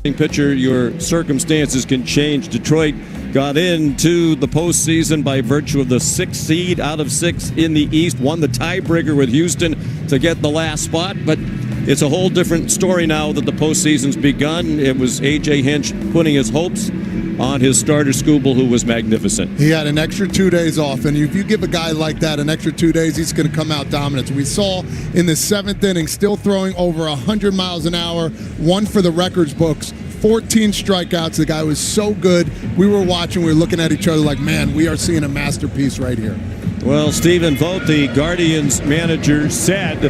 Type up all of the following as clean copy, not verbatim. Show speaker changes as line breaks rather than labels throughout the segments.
Pitcher, your circumstances can change. Detroit got into the postseason by virtue of the 6th seed out of 6 in the East, won the tiebreaker with Houston to get the last spot, but it's a whole different story now that the postseason's begun. It was A.J. Hinch putting his hopes on his starter Skubal, who was magnificent.
He had an extra 2 days off, and if you give a guy like that an extra 2 days, he's going to come out dominant. We saw in the 7th inning, still throwing over 100 miles an hour, one for the records books, 14 strikeouts. The guy was so good. We were watching, we were looking at each other like, man, we are seeing a masterpiece right here.
Well, Stephen Vogt, the Guardians manager, said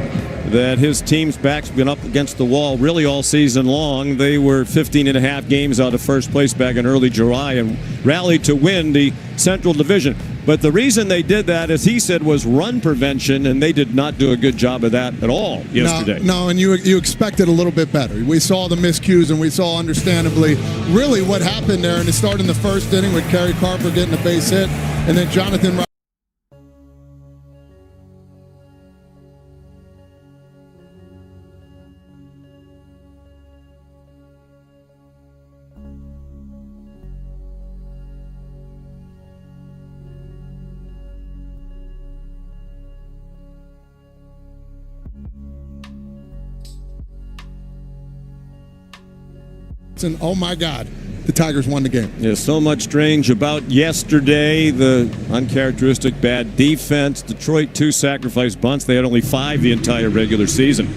that his team's back's been up against the wall really all season long. They were 15 and a half games out of first place back in early July and rallied to win the Central Division. But the reason they did that, as he said, was run prevention, and they did not do a good job of that at all yesterday.
No, and you expected a little bit better. We saw the miscues, and we saw, understandably, really what happened there. And it started in the 1st inning with Kerry Carper getting a base hit, and then Jonathan and oh my God, the Tigers won the game.
Yeah, so much strange about yesterday. The uncharacteristic bad defense. Detroit 2 sacrifice bunts. They had only 5 the entire regular season.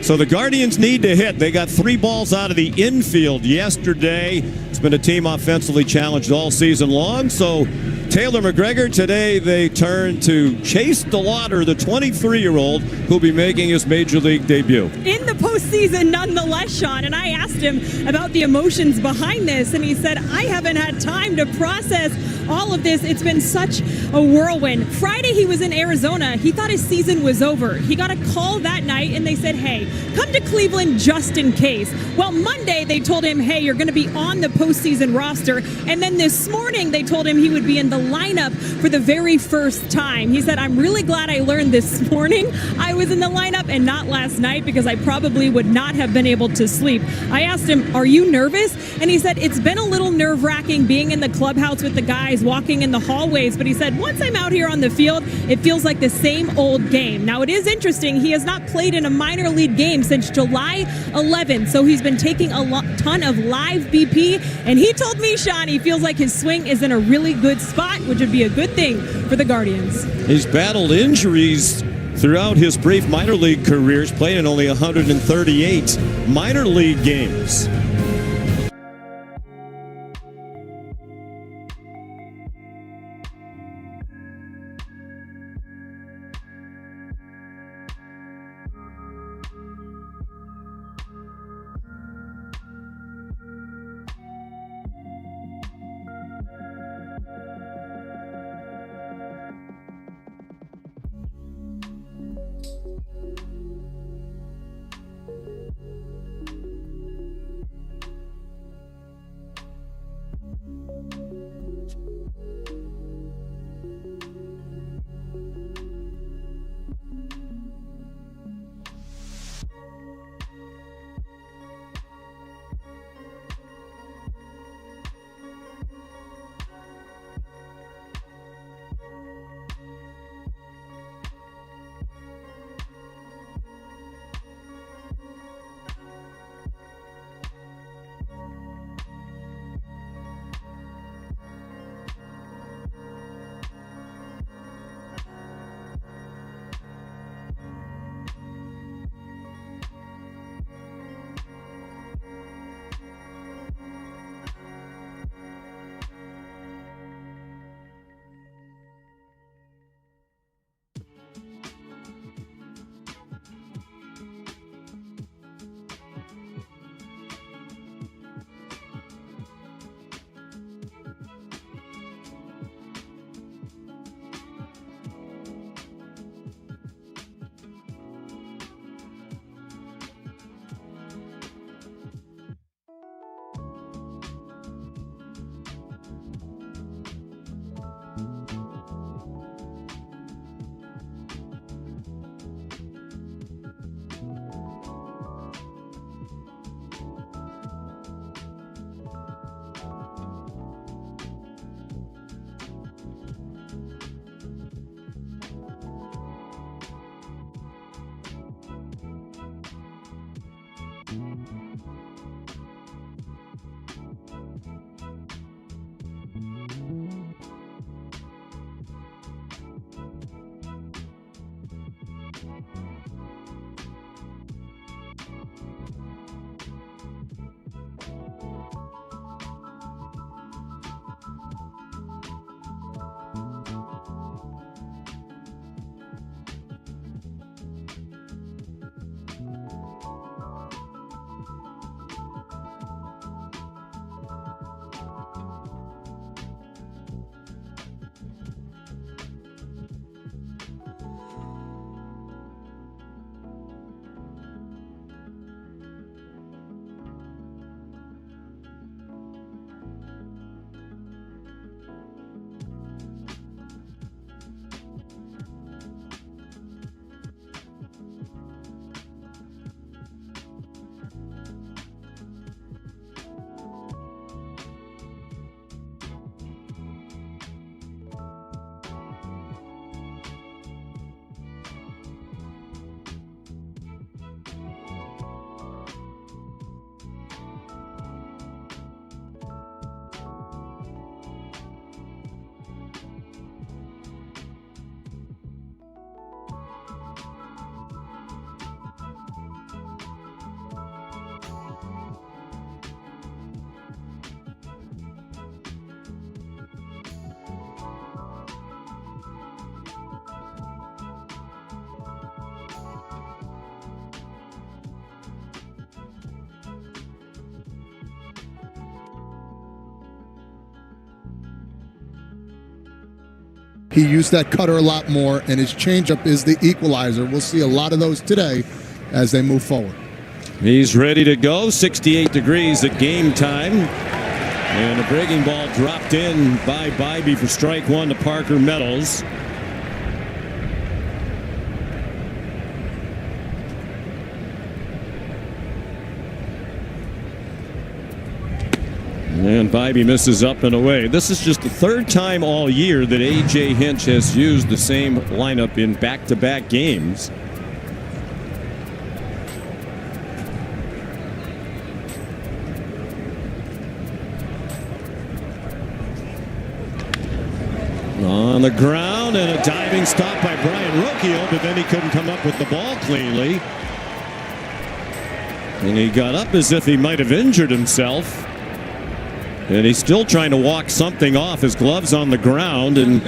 So the Guardians need to hit. They got 3 balls out of the infield yesterday. It's been a team offensively challenged all season long. So Taylor McGregor, today they turn to Chase DeLauder, the 23-year-old, who'll be making his Major League debut.
In the postseason, nonetheless, Sean, and I asked him about the emotions behind this, and he said, I haven't had time to process all of this. It's been such a whirlwind. Friday, he was in Arizona. He thought his season was over. He got a call that night, and they said, hey, come to Cleveland just in case. Well, Monday, they told him, hey, you're going to be on the postseason roster. And then this morning, they told him he would be in the lineup for the very first time. He said, I'm really glad I learned this morning I was in the lineup and not last night, because I probably would not have been able to sleep. I asked him, are you nervous? And he said, it's been a little nerve-wracking being in the clubhouse with the guys, walking in the hallways. But he said, once I'm out here on the field, it feels like the same old game. Now, it is interesting. He has not played in a minor league game since July 11th. So he's been taking a ton of live BP. And he told me, Sean, he feels like his swing is in a really good spot, which would be a good thing for the Guardians.
He's battled injuries throughout his brief minor league career. He's played in only 138 minor league games.
He used that cutter a lot more, and his changeup is the equalizer. We'll see a lot of those today as they move forward.
He's ready to go. 68 degrees at game time. And a breaking ball dropped in by Vive for strike one to Parker Meadows. And Vive misses up and away. This is just the third time all year that A.J. Hinch has used the same lineup in back-to-back games. On the ground, and a diving stop by Brian Rocchio, but then he couldn't come up with the ball cleanly. And he got up as if he might have injured himself. And he's still trying to walk something off. His glove's on the ground, and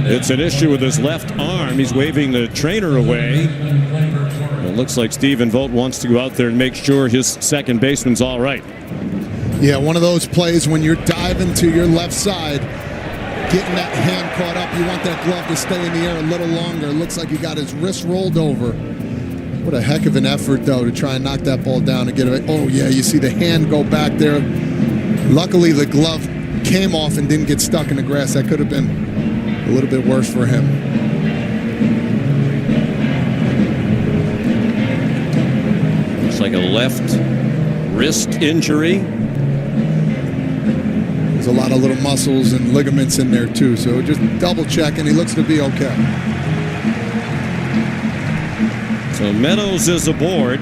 it's an issue with his left arm. He's waving the trainer away. It looks like Stephen Vogt wants to go out there and make sure his second baseman's all right.
Yeah, one of those plays when you're diving to your left side, getting that hand caught up, you want that glove to stay in the air a little longer. It looks like he got his wrist rolled over. What a heck of an effort, though, to try and knock that ball down and get it. Oh, yeah, you see the hand go back there. Luckily, the glove came off and didn't get stuck in the grass. That could have been a little bit worse for him.
Looks like a left wrist injury.
There's a lot of little muscles and ligaments in there, too. So just double check, and he looks to be okay.
So Meadows is aboard.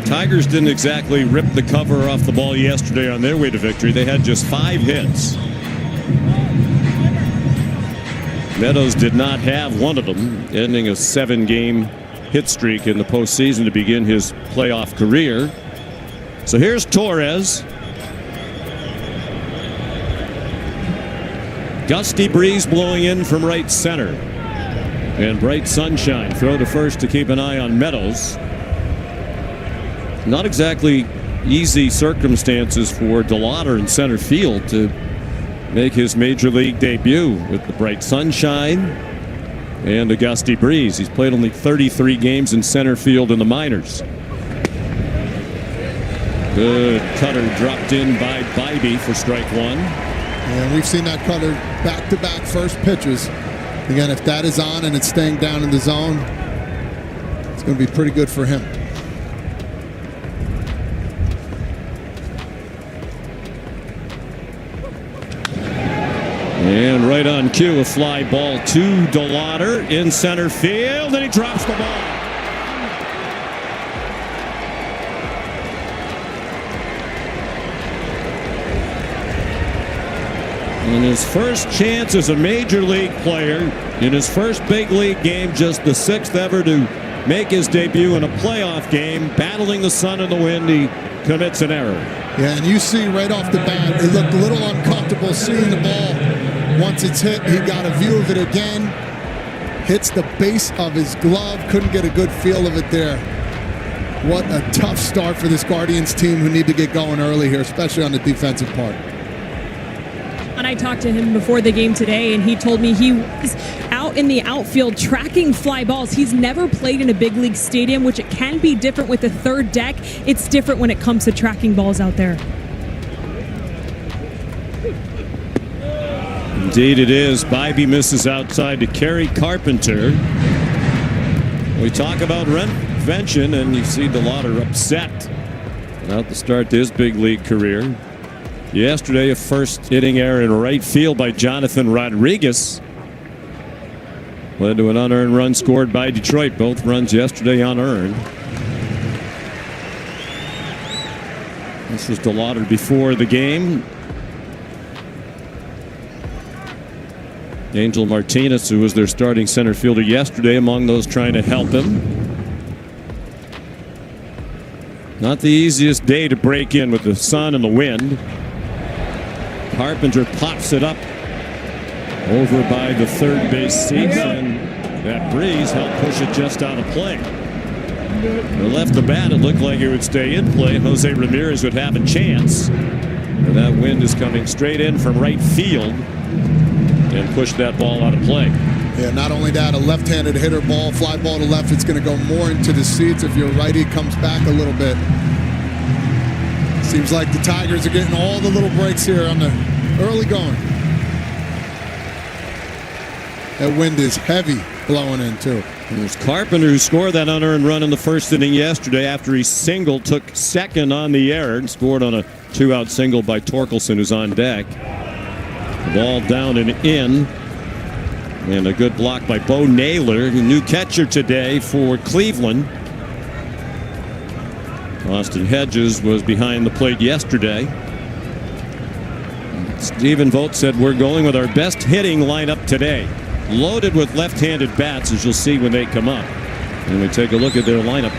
Tigers didn't exactly rip the cover off the ball yesterday on their way to victory. They had just 5 hits. Meadows did not have one of them, ending a 7-game hit streak in the postseason to begin his playoff career. So here's Torres. Gusty breeze blowing in from right center. And bright sunshine. Throw to first to keep an eye on Meadows. Not exactly easy circumstances for DeLauder in center field to make his major league debut with the bright sunshine and a gusty breeze. He's played only 33 games in center field in the minors. Good cutter dropped in by Vive for strike one.
And we've seen that cutter back-to-back first pitches. Again, if that is on and it's staying down in the zone, it's going to be pretty good for him.
And right on cue, a fly ball to DeLauder in center field, and he drops the ball. In his first chance as a major league player, in his first big league game, just the 6th ever to make his debut in a playoff game, battling the sun and the wind, he commits an error.
Yeah, and you see right off the bat, he looked a little uncomfortable seeing the ball. Once it's hit, he got a view of it again. Hits the base of his glove. Couldn't get a good feel of it there. What a tough start for this Guardians team who need to get going early here, especially on the defensive part.
And I talked to him before the game today, and he told me he was out in the outfield tracking fly balls. He's never played in a big league stadium, which it can be different with the third deck. It's different when it comes to tracking balls out there.
Indeed it is. Vive misses outside to Kerry Carpenter. We talk about reinvention, and you see DeLauder upset about to start his big league career. Yesterday, a first inning error in right field by Jonathan Rodriguez led to an unearned run scored by Detroit. Both runs yesterday unearned. This was DeLauder before the game. Angel Martinez, who was their starting center fielder yesterday, among those trying to help him. Not the easiest day to break in with the sun and the wind. Carpenter pops it up over by the third base seats, and that breeze helped push it just out of play. They left the bat, it looked like it would stay in play. Jose Ramirez would have a chance. And that wind is coming straight in from right field. and push that ball out of play.
Yeah, not only that, a left-handed hitter ball, fly ball to left, it's going to go more into the seats. If your righty comes back a little bit. Seems like the Tigers are getting all the little breaks here on the early going. That wind is heavy blowing in, too.
It was Carpenter who scored that unearned run in the first inning yesterday after he singled, took second on the air, and scored on a 2-out single by Torkelson, who's on deck. The ball down and in. And a good block by Bo Naylor, the new catcher today for Cleveland. Austin Hedges was behind the plate yesterday. Stephen Vogt said, we're going with our best hitting lineup today. Loaded with left-handed bats, as you'll see when they come up. And we take a look at their lineup.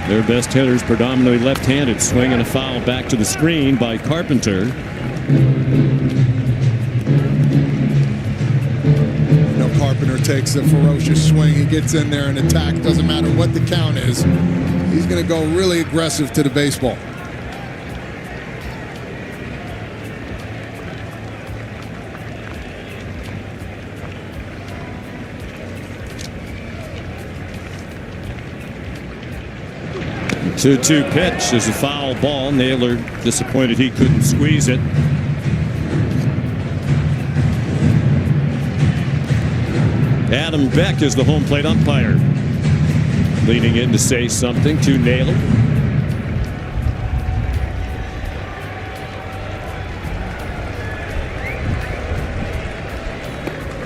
Their best hitters predominantly left-handed. Swing and a foul back to the screen by Carpenter.
Carpenter takes a ferocious swing. He gets in there and attack. Doesn't matter what the count is. He's going to go really aggressive to the baseball.
The 2-2 pitch is a foul ball. Naylor disappointed he couldn't squeeze it. Adam Beck is the home plate umpire. Leaning in to say something to Naylor.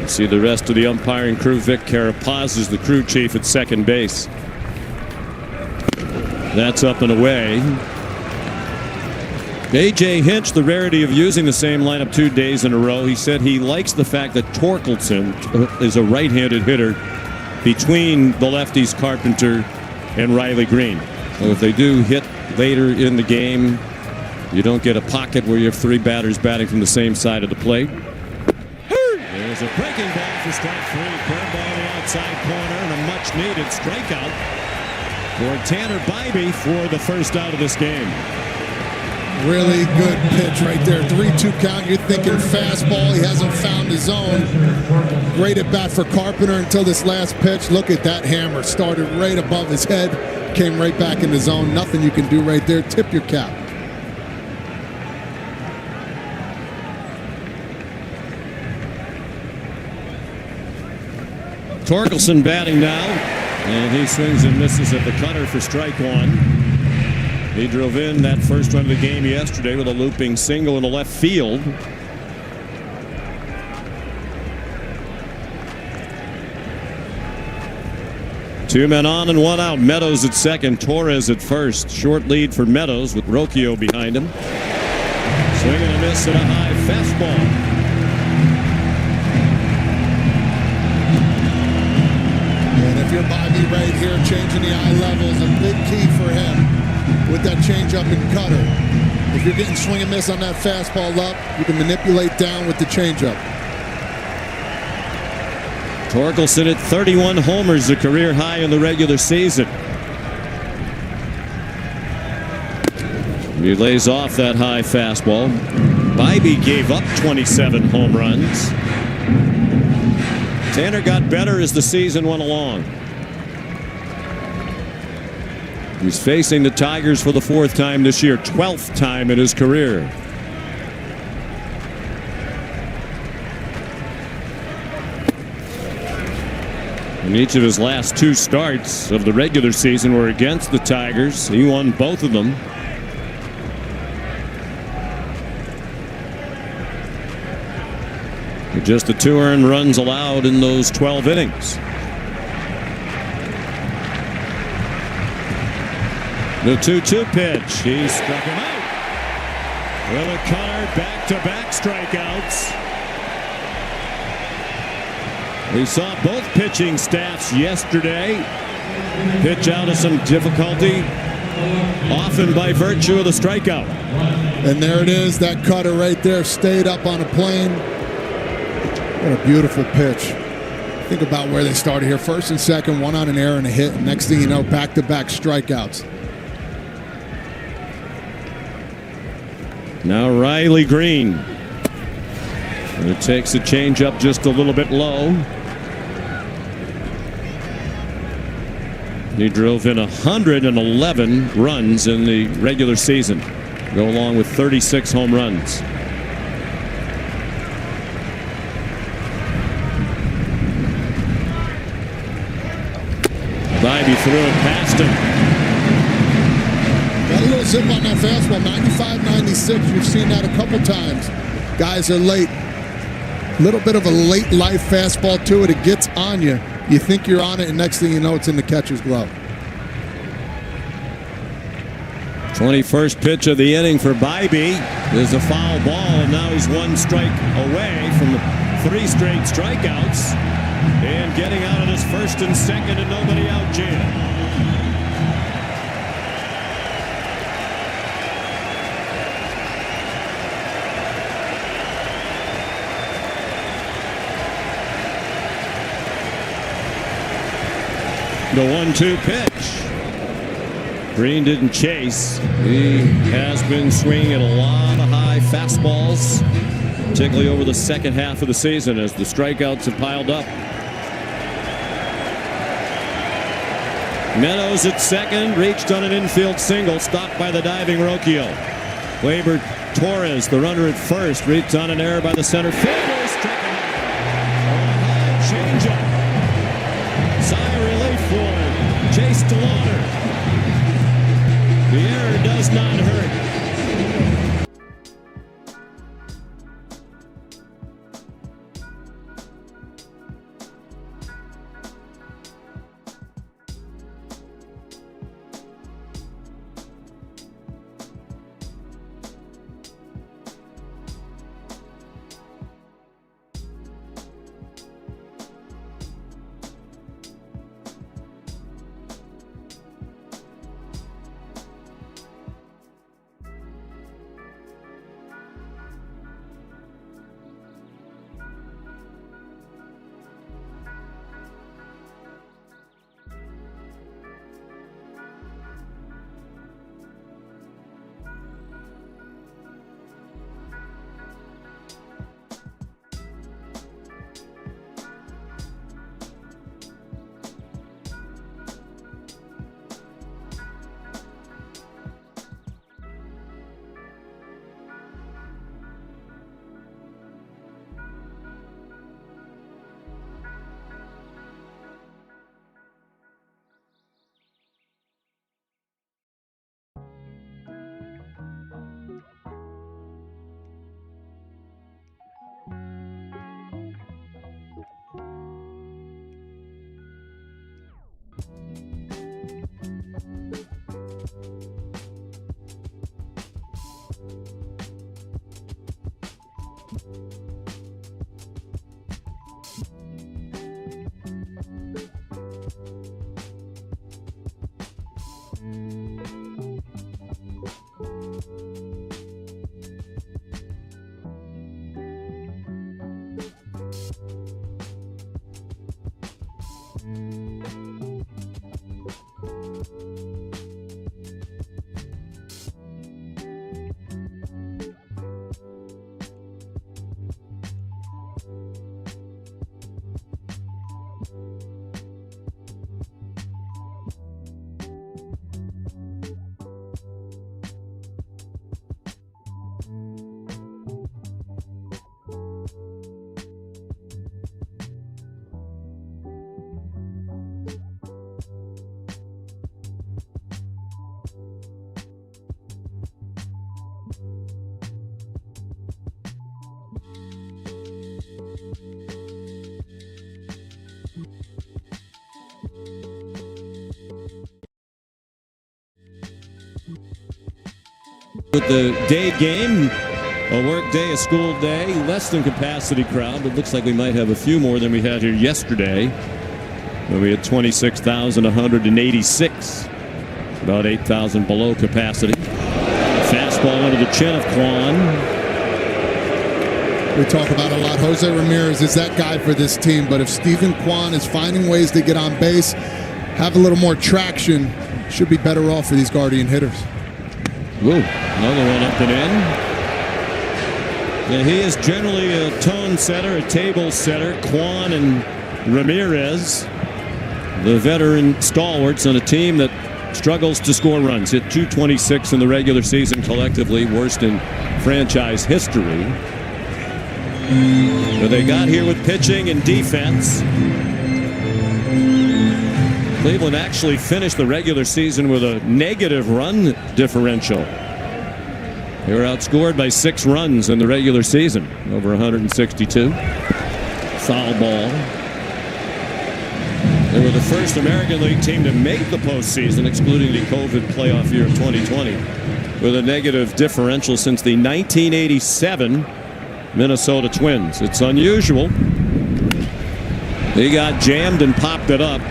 You see the rest of the umpiring crew. Vic Carapaz is the crew chief at second base. That's up and away. A.J. Hinch, the rarity of using the same lineup 2 days in a row. He said he likes the fact that Torkelson is a right-handed hitter between the lefties Carpenter and Riley Green. So if they do hit later in the game, you don't get a pocket where you have 3 batters batting from the same side of the plate. There's a breaking ball for strike 3. Curveball on the outside corner and a much-needed strikeout for Tanner Bybee for the first out of this game.
Really good pitch right there. 3-2 count. You're thinking fastball. He hasn't found his zone. Great at bat for Carpenter until this last pitch. Look at that hammer. Started right above his head. Came right back in the zone. Nothing you can do right there. Tip your cap.
Torkelson batting now. And he swings and misses at the cutter for strike 1. He drove in that first run of the game yesterday with a looping single in the left field. Two men on and 1 out. Meadows at second, Torres at first. Short lead for Meadows with Rocchio behind him. Swing and a miss and a high fastball.
And if you're Bobby right here, changing the eye level is a big key for him. With that changeup and cutter. If you're getting swing and miss on that fastball up, you can manipulate down with the changeup.
Torkelson at 31 homers, a career high in the regular season. He lays off that high fastball. Bybee gave up 27 home runs. Tanner got better as the season went along. He's facing the Tigers for the 4th time this year, 12th time in his career. And each of his last 2 starts of the regular season were against the Tigers. He won both of them. With just the 2 earned runs allowed in those 12 innings. The 2-2 pitch. He struck him out. With a cutter, back-to-back strikeouts. We saw both pitching staffs yesterday pitch out of some difficulty, often by virtue of the strikeout.
And there it is. That cutter right there stayed up on a plane. What a beautiful pitch. Think about where they started here. First and second, 1 out, an error and a hit. And next thing you know, back-to-back strikeouts.
Now Riley Green. And it takes a changeup just a little bit low. He drove in 111 runs in the regular season. Go along with 36 home runs. Vive threw it past him.
Got a little zip on that fastball, 95-96. You've seen that a couple times. Guys are late. A little bit of a late life fastball to it. It gets on you. You think you're on it, and next thing you know, it's in the catcher's glove.
21st pitch of the inning for Vive is a foul ball, and now he's one strike away from 3 straight strikeouts and getting out of this first and second and nobody out jam. The 1-2 pitch. Green didn't chase. He has been swinging at a lot of high fastballs, particularly over the second half of the season as the strikeouts have piled up. Meadows at second, reached on an infield single, stopped by the diving Rocchio. Gleyber Torres, the runner at first, reached on an error by the center fielder, struck him out. Changeup. Sigh of relief for Chase DeLauder. The error does not hurt. With the day game, a work day, a school day, less than capacity crowd, but looks like we might have a few more than we had here yesterday, when we had 26,186, about 8,000 below capacity. Fastball into the chin of Kwan.
We talk about a lot. Jose Ramirez is that guy for this team, but if Stephen Kwan is finding ways to get on base, have a little more traction, should be better off for these Guardian hitters.
Ooh, another one up and in. Yeah, he is generally a tone setter, a table setter. Kwan and Ramirez, the veteran stalwarts on a team that struggles to score runs. Hit .226 in the regular season collectively, worst in franchise history. But they got here with pitching and defense. Cleveland actually finished the regular season with a negative run differential. They were outscored by 6 runs in the regular season, over 162. Foul ball. They were the first American League team to make the postseason, excluding the COVID playoff year of 2020, with a negative differential since the 1987 Minnesota Twins. It's unusual. He got jammed and popped it up.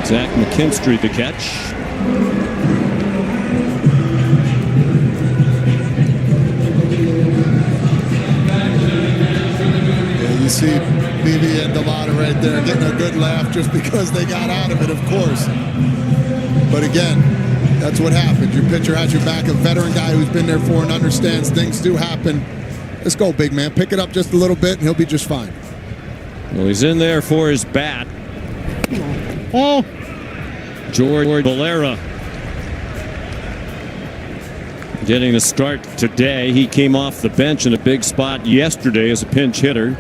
Zach McKinstry the catch.
You see Vive and Delata right there getting a good laugh just because they got out of it, of course. But again, that's what happens. Your pitcher has your back, a veteran guy who's been there for and understands things do happen. Let's go, big man. Pick it up just a little bit and he'll be just fine.
Well, he's in there for his bat.
Oh.
George Valera getting the start today. He came off the bench in a big spot yesterday as a pinch hitter.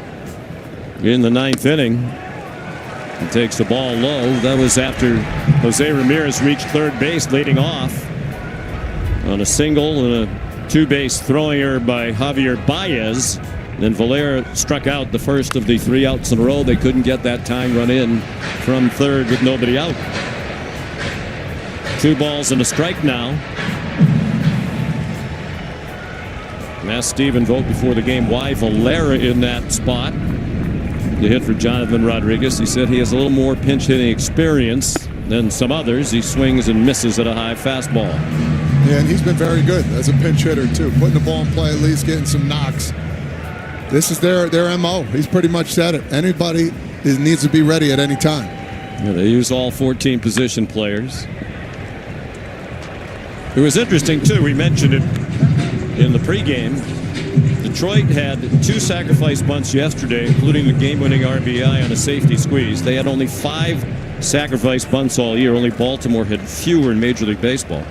In the 9th inning, he takes the ball low. That was after Jose Ramirez reached third base leading off on a single and a 2-base throwing error by Javier Baez. Then Valera struck out the first of the 3 outs in a row. They couldn't get that tying run in from third with nobody out. 2 balls and a strike now. Asked Stephen Vogt before the game why Valera in that spot. The hit for Jonathan Rodriguez. He said he has a little more pinch hitting experience than some others. He swings and misses at a high fastball.
Yeah, and he's been very good as a pinch hitter too, putting the ball in play, at least getting some knocks. This is their MO. He's pretty much said it. Anybody needs to be ready at any time.
Yeah, they use all 14 position players. It was interesting too. We mentioned it in the pregame. Detroit had 2 sacrifice bunts yesterday, including the game-winning RBI on a safety squeeze. They had only 5 sacrifice bunts all year. Only Baltimore had fewer in Major League Baseball.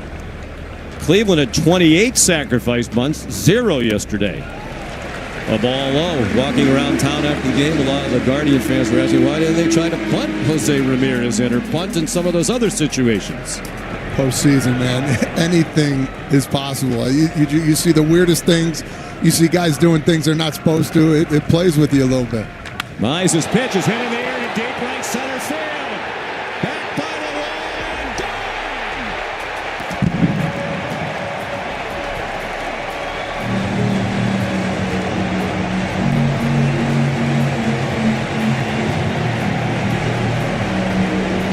Cleveland had 28 sacrifice bunts, 0 yesterday. A ball low. Walking around town after the game, a lot of the Guardian fans were asking why didn't they try to punt Jose Ramirez in or punt in some of those other situations.
Postseason, man, anything is possible. You see the weirdest things. You see guys doing things they're not supposed to. It plays with you a little bit.
Mize's pitch is hit in the air to deep right center field. Back by the line.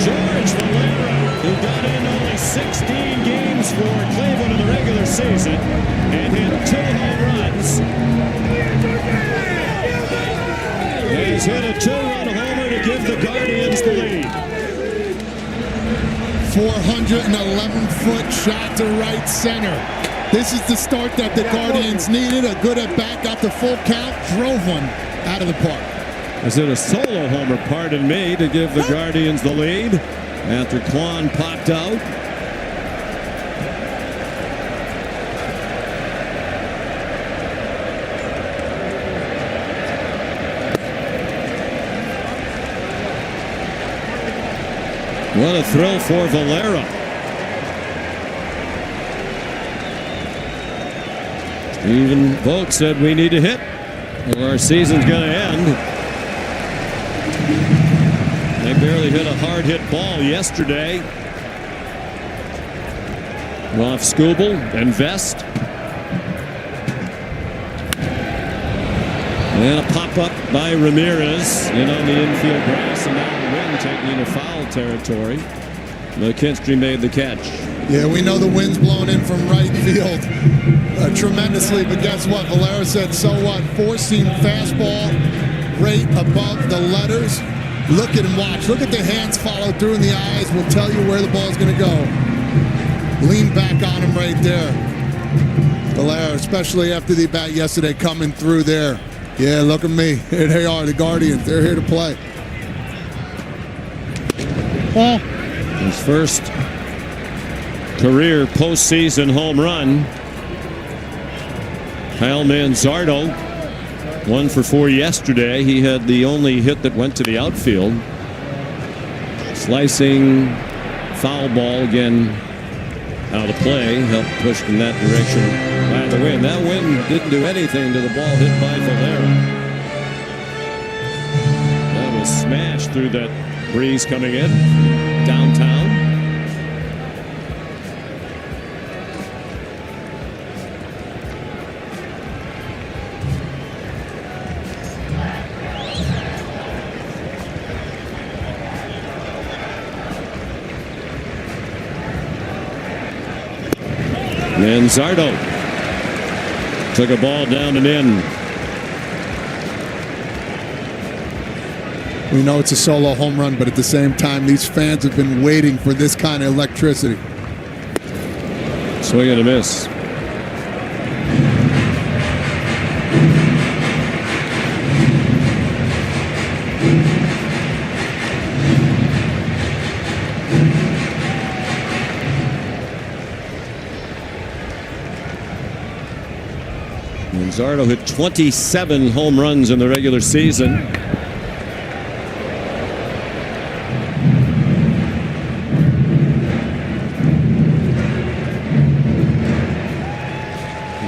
George Valera, who got in only 16 games for Cleveland in the regular season and hit 2 home runs. He's hit a 2-run homer to give the Guardians the lead.
411-foot shot to right center. This is the start that the Guardians needed. A good at-bat, got the full count, drove one out of the park.
Is it a solo homer, pardon me, to give the Guardians the lead after Kwan popped out? What a thrill for Valera. Stephen Vogt said we need to hit or our season's going to end. They barely hit a hard hit ball yesterday. Off Skubal and Vest. And a pop-up by Ramirez in on the infield grass, and now the wind taking into foul territory. McKinstry made the catch.
Yeah, we know the wind's blowing in from right field tremendously, but guess what? Valera said, so what? 4-seam fastball right above the letters. Look at him, watch. Look at the hands follow through in the eyes. Will tell you where the ball's going to go. Lean back on him right there. Valera, especially after the bat yesterday, coming through there. Yeah, look at me. Here they are, the Guardians. They're here to play.
His first career postseason home run. Kyle Manzardo, 1 for 4 yesterday. He had the only hit that went to the outfield. Slicing foul ball again out of play, helped push in that direction by the wind. That wind didn't do anything to the ball hit by Valera. That was smashed through that breeze coming in downtown. Manzardo took a ball down and in.
We know it's a solo home run, but at the same time, these fans have been waiting for this kind of electricity.
Swing and a miss. Manzardo hit 27 home runs in the regular season.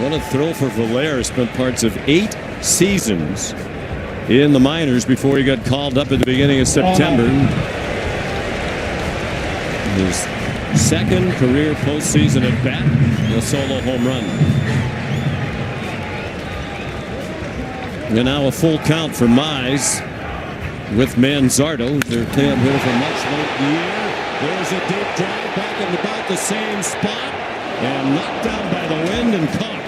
What a throw for Valera. Spent parts of 8 seasons in the minors before he got called up at the beginning of September. His second career postseason at bat, a solo home run. And now a full count for Mize with Manzardo, their tab hitter for much late year. There's a deep drive back in about the same spot and knocked down by the wind and caught.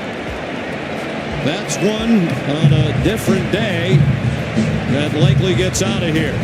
That's one on a different day that likely gets out of here.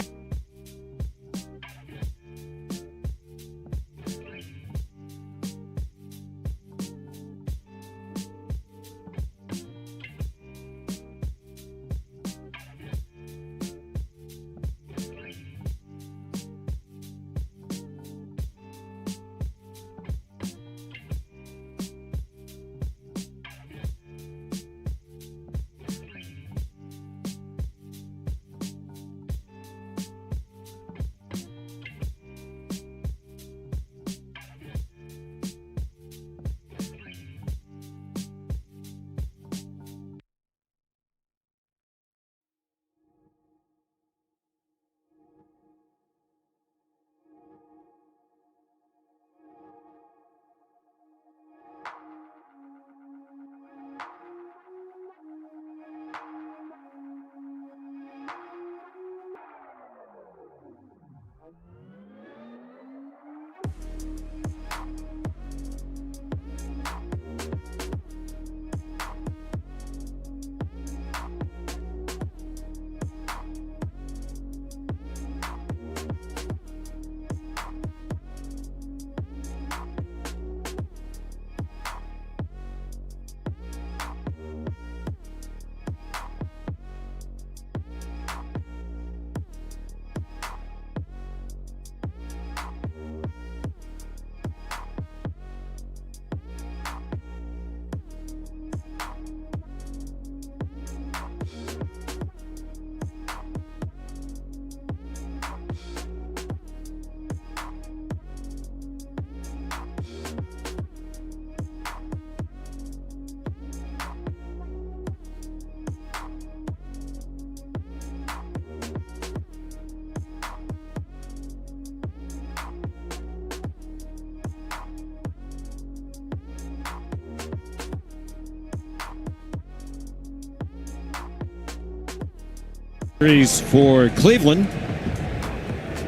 Series for Cleveland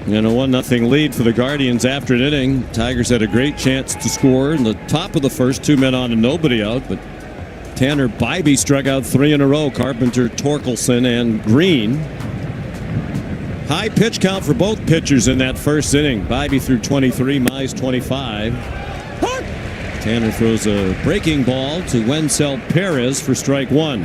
and a 1-0 lead for the Guardians after an inning. Tigers had a great chance to score in the top of the first, 2 men on and nobody out, but Tanner Bybee struck out 3 in a row. Carpenter, Torkelson, and Green. High pitch count for both pitchers in that first inning. Bybee threw 23, Mize 25. Tanner throws a breaking ball to Wenzel Perez for strike one.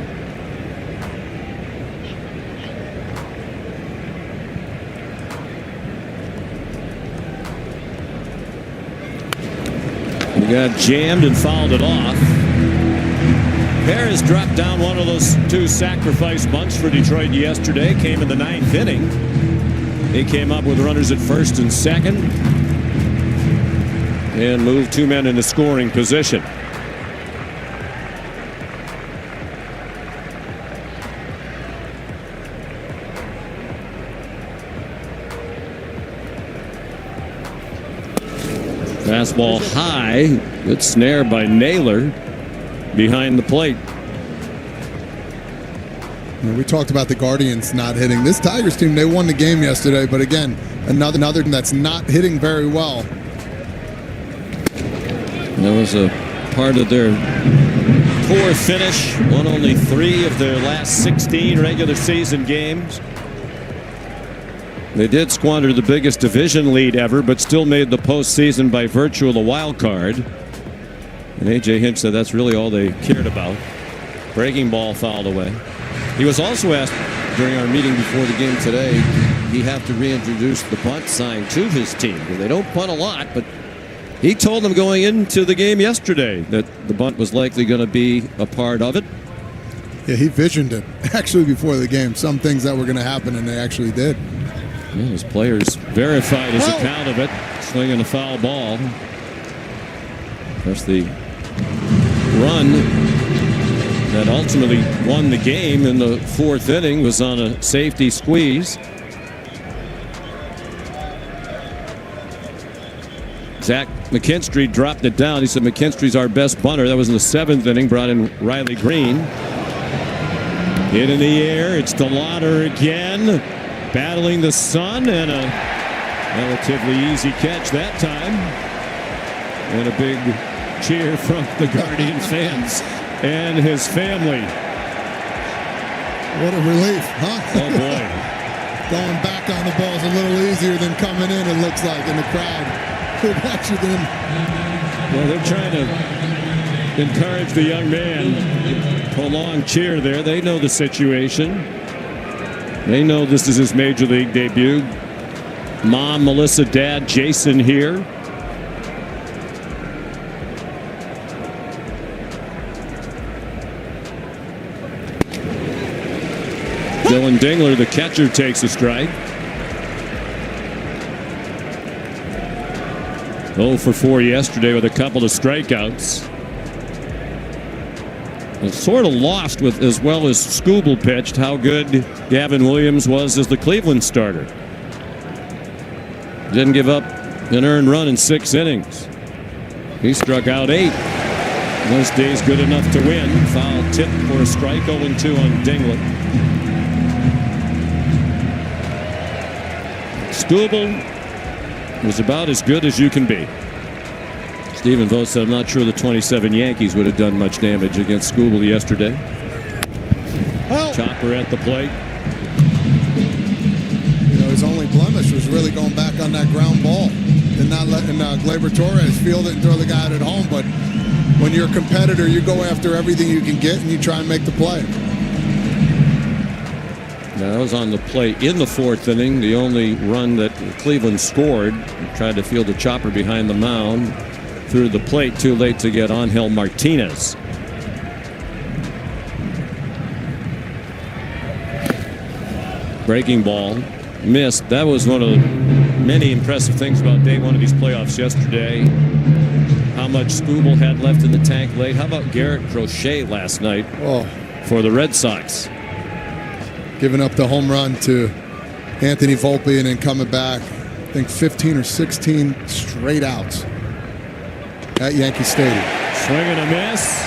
He got jammed and fouled it off. Perez dropped down one of those two sacrifice bunts for Detroit yesterday. Came in the ninth inning. He came up with runners at first and second and moved two men into scoring position. Fastball high. Good snare by Naylor behind the plate.
We talked about the Guardians not hitting. This Tigers team, they won the game yesterday, but again, another team that's not hitting very well.
That was a part of their poor finish. Won only 3 of their last 16 regular season games. They did squander the biggest division lead ever, but still made the postseason by virtue of the wild card. And A.J. Hinch said that's really all they cared about. Breaking ball fouled away. He was also asked during our meeting before the game today, he have to reintroduce the bunt sign to his team. They don't punt a lot, but he told them going into the game yesterday that the bunt was likely going to be a part of it.
Yeah, he visioned it actually before the game. Some things that were going to happen, and they actually did.
Yeah, his players verified his account of it, swinging a foul ball. Of course, the run that ultimately won the game in the 4th inning was on a safety squeeze. Zach McKinstry dropped it down. He said McKinstry's our best bunter. That was in the 7th inning. Brought in Riley Green. Hit in the air. It's DeLauder again. Battling the sun, and a relatively easy catch that time. And a big cheer from the Guardians fans and his family.
What a relief, huh?
Oh, boy.
Going back on the ball is a little easier than coming in, it looks like, in the crowd.
Well, they're trying to encourage the young man. Prolonged cheer there. They know the situation. They know this is his major league debut. Mom, Melissa, Dad, Jason here. Dylan Dingler, the catcher, takes a strike. 0 for 4 yesterday with a couple of strikeouts. And sort of lost with, as well as Skubal pitched, how good Gavin Williams was as the Cleveland starter. Didn't give up an earned run in 6 innings. He struck out 8. Most days good enough to win. Foul tip for a strike, 0-2 on Dingler. Skubal was about as good as you can be. Stephen Vogt said, I'm not sure the 27 Yankees would have done much damage against Skubal yesterday.
Well,
Chopper at the plate.
You know, his only blemish was really going back on that ground ball and not letting Gleyber Torres field it and throw the guy out at home. But when you're a competitor, you go after everything you can get and you try and make the play.
Now, that was on the plate in the 4th inning. The only run that Cleveland scored. Tried to field a chopper behind the mound. Through the plate, too late to get Angel Martinez. Breaking ball missed. That was one of the many impressive things about day one of these playoffs yesterday. How much Skubal had left in the tank late. How about Garrett Crochet last night for the Red Sox?
Giving up the home run to Anthony Volpe and then coming back, I think 15 or 16 straight outs at Yankee Stadium.
Swing and a miss.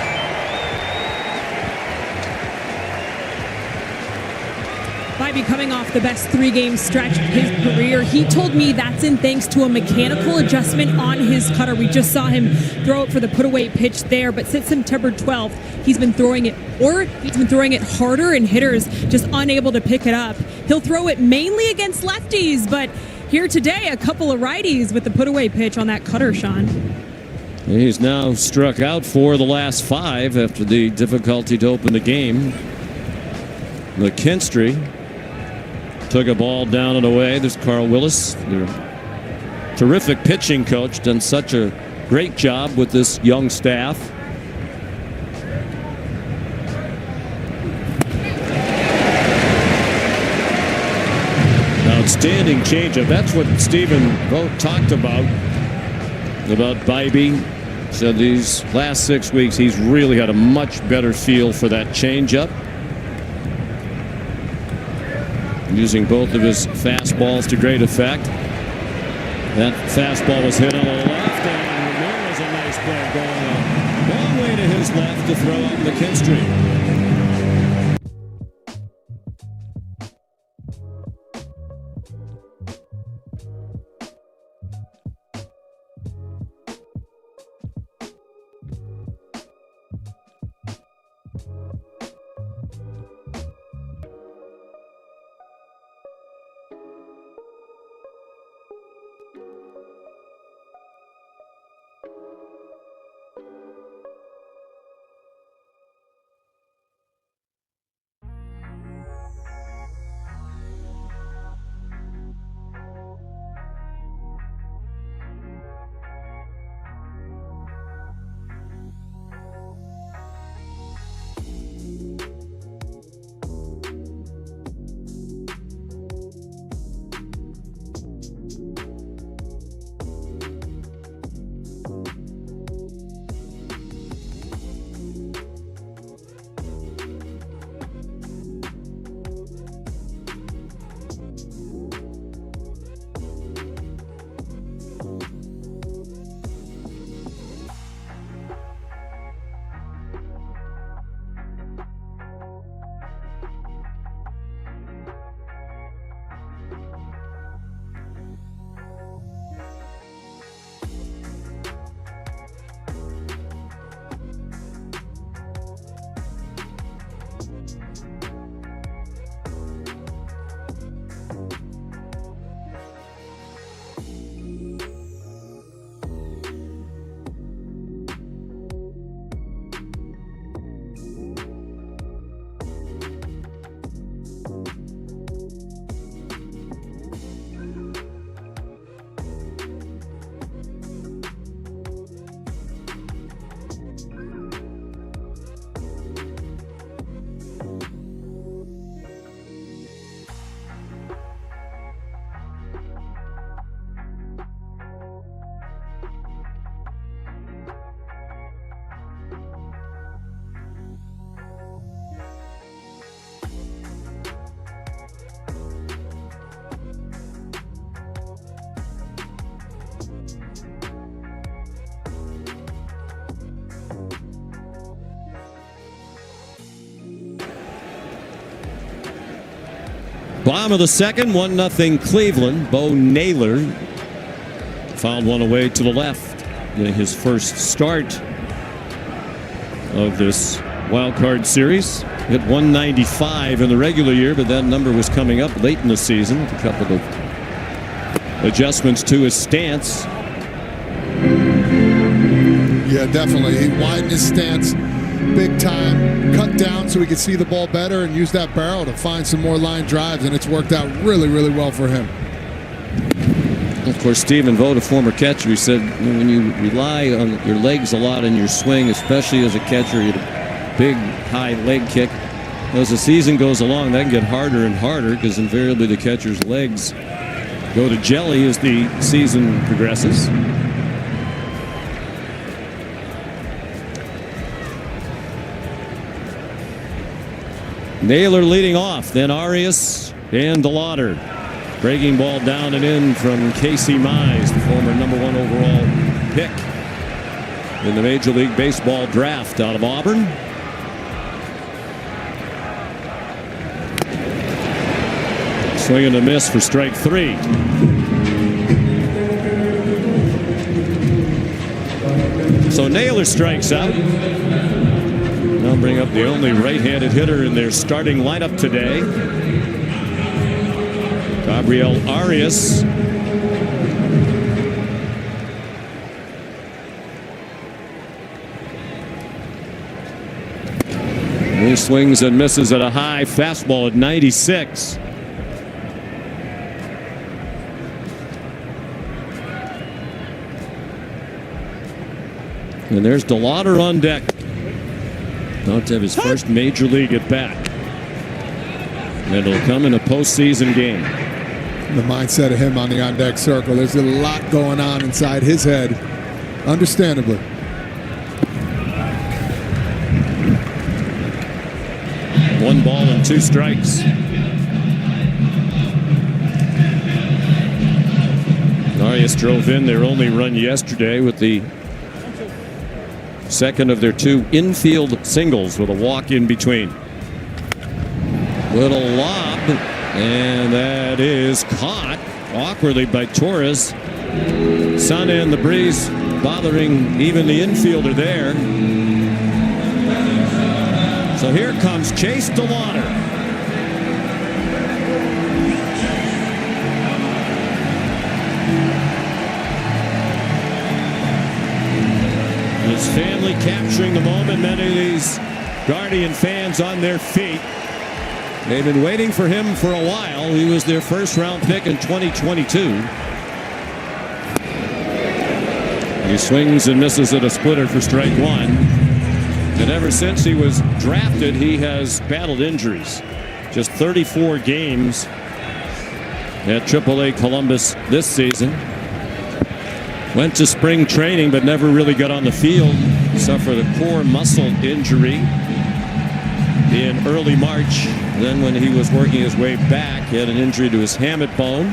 Vivy coming off the best 3-game stretch of his career. He told me that's in thanks to a mechanical adjustment on his cutter. We just saw him throw it for the put-away pitch there, but since September 12th, he's been throwing it harder, and hitters just unable to pick it up. He'll throw it mainly against lefties, but here today, a couple of righties with the put-away pitch on that cutter, Sean.
He's now struck out 4 of the last 5 after the difficulty to open the game. McKinstry took a ball down and away. There's Carl Willis, their terrific pitching coach, done such a great job with this young staff. Outstanding changeup. That's what Stephen Vogt talked about Vive. Said these last 6 weeks he's really had a much better feel for that changeup. Using both of his fastballs to great effect. That fastball was hit on the left, and there was a nice ball going a long way to his left to throw out McKinstry. Bottom of the second, 1-0 Cleveland. Bo Naylor fouled one away to the left in his first start of this wild card series. Hit 195 in the regular year, but that number was coming up late in the season with a couple of adjustments to his stance.
Yeah, definitely. He widened his stance big time, cut down so he could see the ball better and use that barrel to find some more line drives, and it's worked out really, really well for him.
Of course, Stephen Vogt, a former catcher, he said when you rely on your legs a lot in your swing, especially as a catcher, you have a big, high leg kick. As the season goes along, that can get harder and harder because invariably the catcher's legs go to jelly as the season progresses. Naylor leading off, then Arias and DeLauder. Breaking ball down and in from Casey Mize, the former #1 overall pick in the Major League Baseball draft out of Auburn. Swing and a miss for strike 3. So Naylor strikes out. Now bring up the only right-handed hitter in their starting lineup today. Gabriel Arias. He swings and misses at a high fastball at 96. And there's DeLauder on deck. About to have his first major league at bat. And it'll come in a postseason game.
The mindset of him on the on-deck circle. There's a lot going on inside his head. Understandably.
One ball and 2 strikes. Arias drove in their only run yesterday with the second of their 2 infield singles with a walk in between. Little lob, and that is caught awkwardly by Torres. Sun and the breeze bothering even the infielder there. So here comes Chase DeLauder. His family capturing the moment. Many of these Guardian fans on their feet. They've been waiting for him for a while. He was their first-round pick in 2022. He swings and misses at a splitter for strike 1. And ever since he was drafted, he has battled injuries. Just 34 games at AAA Columbus this season. Went to spring training, but never really got on the field. Suffered a core muscle injury in early March. Then when he was working his way back, he had an injury to his hamate bone.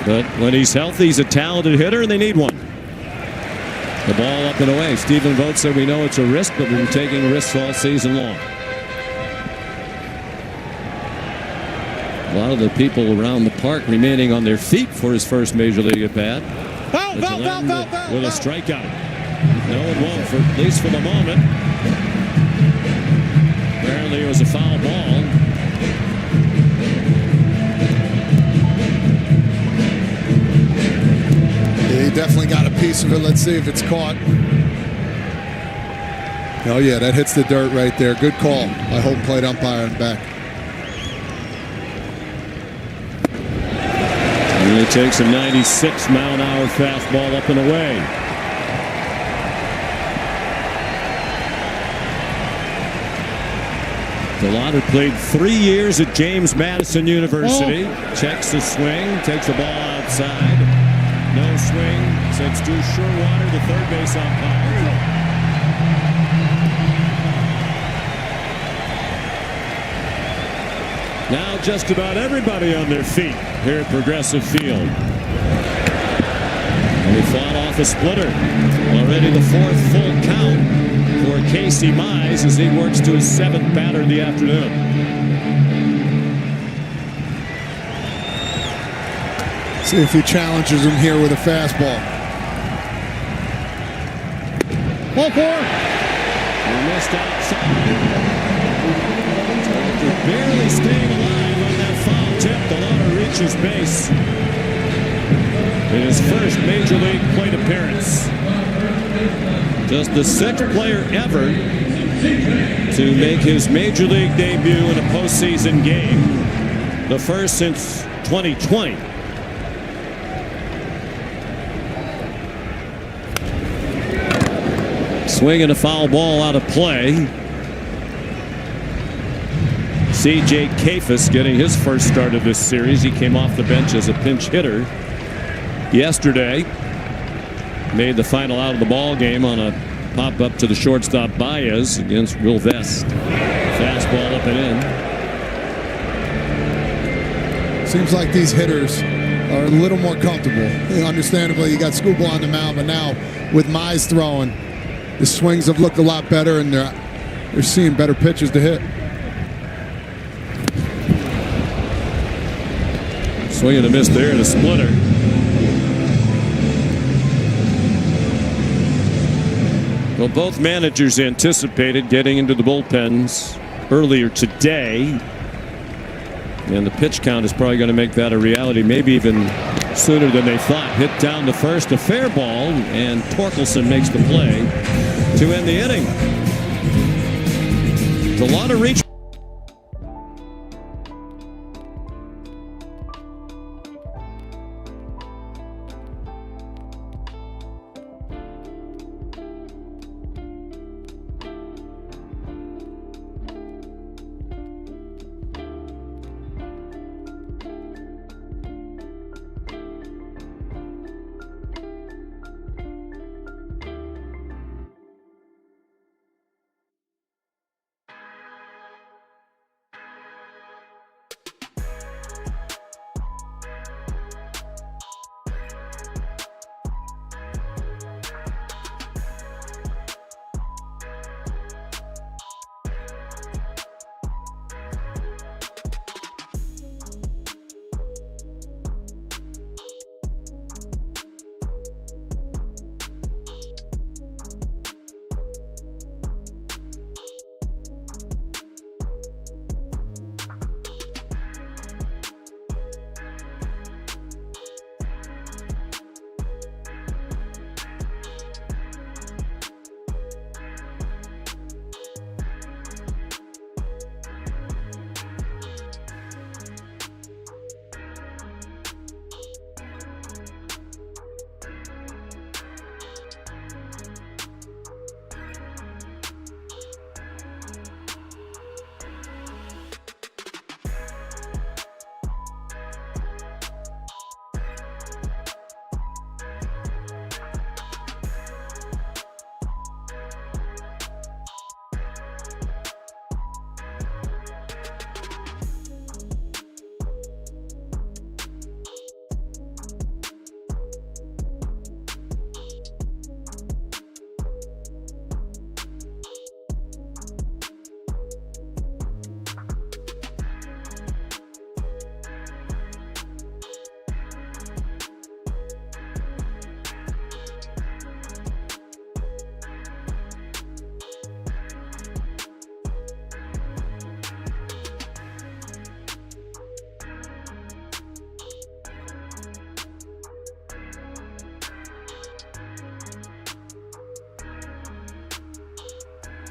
But when he's healthy, he's a talented hitter, and they need one. The ball up and away. Stephen Vogt said, we know it's a risk, but we've been taking risks all season long. A lot of the people around the park remaining on their feet for his first major league at bat. With a strikeout. No, it won't, at least for the moment. Apparently it was a foul ball.
He definitely got a piece of it. Let's see if it's caught. Oh yeah, that hits the dirt right there. Good call by home plate umpire and back.
And he takes a 96-mile-an-hour fastball up and away. DeLauder played 3 years at James Madison University. Checks the swing, takes the ball outside. No swing, sets Stu Sherwater, the third base umpire. Now just about everybody on their feet here at Progressive Field. And he fought off a splitter. Already the 4th full count for Casey Mize as he works to his 7th batter of the afternoon.
See if he challenges him here with a fastball. Ball 4.
He missed outside. After barely staying alive on that foul tip, DeLauder reaches base in his first major league plate appearance. Just the 6th player ever to make his major league debut in a postseason game. The first since 2020. Swinging a foul ball out of play. C.J. Kafis getting his first start of this series. He came off the bench as a pinch hitter yesterday. Made the final out of the ball game on a pop-up to the shortstop Baez against Will Vest. Fastball up and in.
Seems like these hitters are a little more comfortable. Understandably, you got Skubal on the mound, but now with Mize throwing, the swings have looked a lot better, and they're seeing better pitches to hit.
Swing and a miss there, and a splitter. Well, both managers anticipated getting into the bullpens earlier today. And the pitch count is probably going to make that a reality, maybe even sooner than they thought. Hit down the first, a fair ball, and Torkelson makes the play. to end the inning. It's a lot of reach.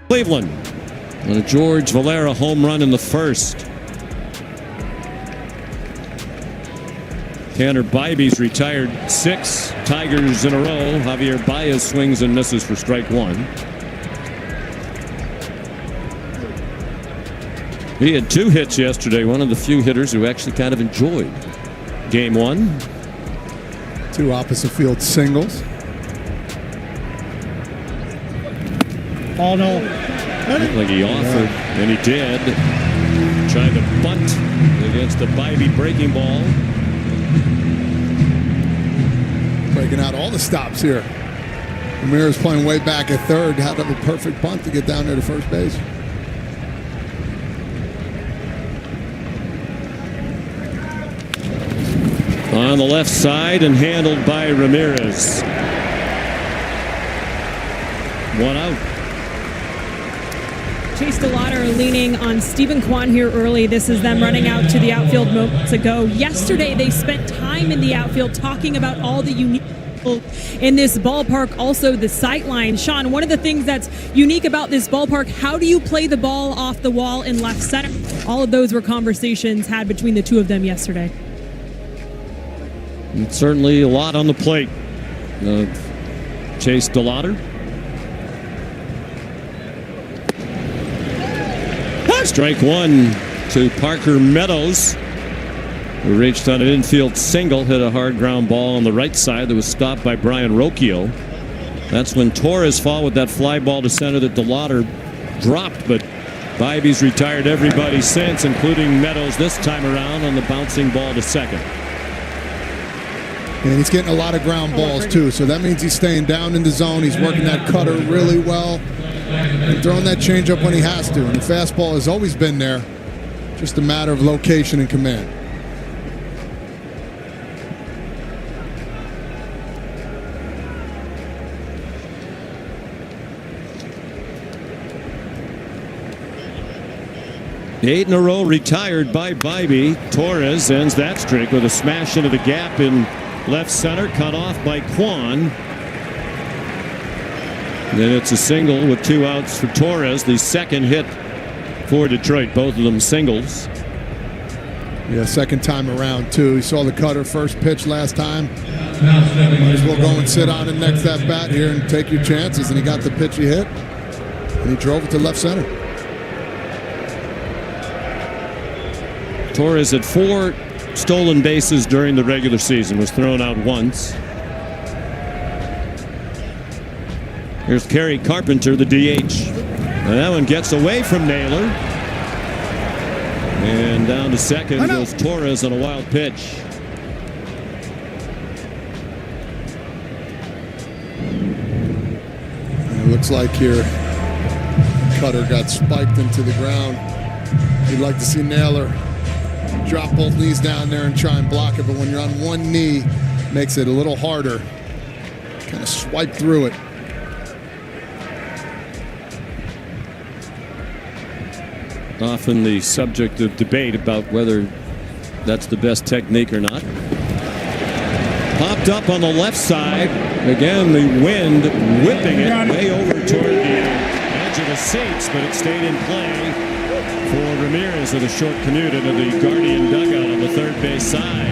Cleveland on a George Valera home run in the first. Tanner Bybee's retired 6 Tigers in a row. Javier Baez swings and misses for strike 1. He had 2 hits yesterday, one of the few hitters who actually kind of enjoyed game 1.
2 opposite field singles.
Oh, no.
Looked like he offered, and he did. Trying to bunt against the Bybee breaking ball.
Breaking out all the stops here. Ramirez playing way back at third. Had to have a perfect bunt to get down there to first base.
On the left side and handled by Ramirez. 1 out.
Chase DeLauder leaning on Stephen Kwan here early. This is them running out to the outfield moments ago. Yesterday, they spent time in the outfield talking about all the unique people in this ballpark, also the sightlines. Sean, one of the things that's unique about this ballpark, how do you play the ball off the wall in left center? All of those were conversations had between the two of them yesterday.
It's certainly a lot on the plate. Chase DeLauder. Strike 1 to Parker Meadows, who reached on an infield single, hit a hard ground ball on the right side that was stopped by Brian Rocchio. That's when Torres fought with that fly ball to center that DeLauder dropped, but Bybee's retired everybody since, including Meadows this time around on the bouncing ball to second.
And he's getting a lot of ground balls too, so that means he's staying down in the zone. He's working that cutter really well and throwing that changeup when he has to. And the fastball has always been there, just a matter of location and command.
Eight in a row retired by Bybee. Torres ends that streak with a smash into the gap in left center, cut off by Kwan. Then it's a single with 2 outs for Torres, the second hit for Detroit, both of them singles.
Yeah, second time around, too. He saw the cutter first pitch last time. Might as well go and sit on it next at bat here and take your chances. And he got the pitch he hit, and he drove it to left center.
Torres had 4 stolen bases during the regular season, was thrown out once. Here's Kerry Carpenter, the DH. And that one gets away from Naylor. And down to second goes Torres on a wild pitch.
It looks like here cutter got spiked into the ground. You'd like to see Naylor drop both knees down there and try and block it, but when you're on one knee, makes it a little harder. Kind of swipe through it.
Often the subject of debate about whether that's the best technique or not. Popped up on the left side. Again, the wind whipping it way over toward the edge of the seats, but it stayed in play for Ramirez with a short commute into the Guardian dugout on the third base side.